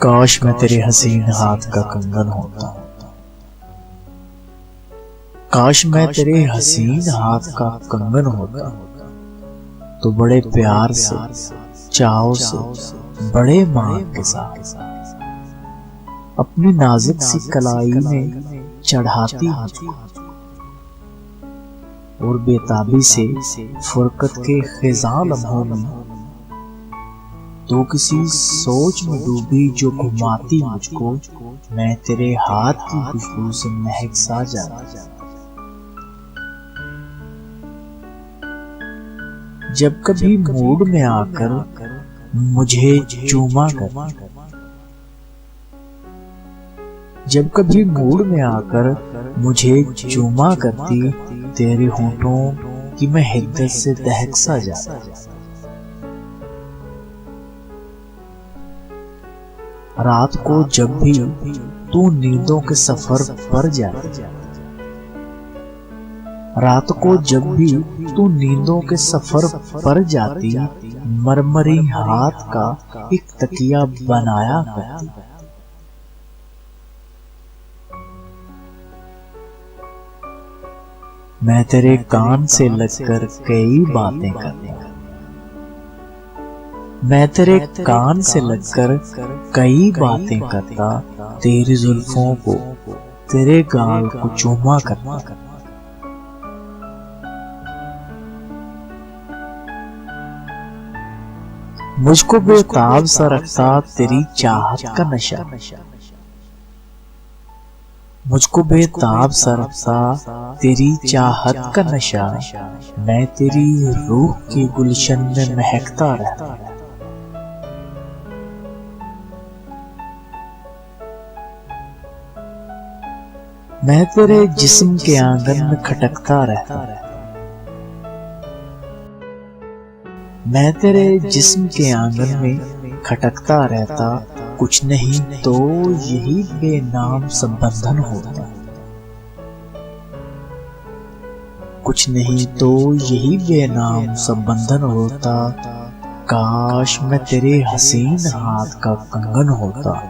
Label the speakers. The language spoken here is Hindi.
Speaker 1: काश मैं तेरे हसीन हाथ का कंगन होता। काश मैं तेरे हसीन हाथ का कंगन होता, तो बड़े प्यार से, चाव से, बड़े मान के साथ अपनी नाजुक सी कलाई में चढ़ाती मुझको और बेताबी से फुरकत के खिज़ां लम्हों में तो किसी सोच में डूबी जो घुमाती मुझको, मैं तेरे हाथ की खुशबू से महक सा जाता। जब कभी मूड में आकर मुझे चूमा करती, जब कभी मूड में आकर मुझे चूमा करती, तेरे होठों की मैं हिद्दत से दहक सा जाता। रात को जब भी तू नींदों के सफर पर जाती, रात को जब भी तू नींदों के सफर पर जाती, मरमरी हाथ का एक तकिया बनाया करती। मैं तेरे कान से लगकर कई बातें करता, मैं तेरे कान से लगकर कई बातें करता, तेरी जुल्फों को, तेरे गाल को चूमा करता। मुझको बेताब सा रखता तेरी चाहत का नशा, मुझको बेताब सा रखता तेरी चाहत का नशा, मैं तेरी रूह के गुलशन में महकता रहता। मैं तेरे जिस्म के आंगन में खटकता रहता, मैं तेरे जिस्म के आंगन में खटकता रहता। कुछ नहीं तो यही बेनाम संबंधन होता, कुछ नहीं तो यही बेनाम संबंधन होता। काश मैं तेरे हसीन हाथ का कंगन होता।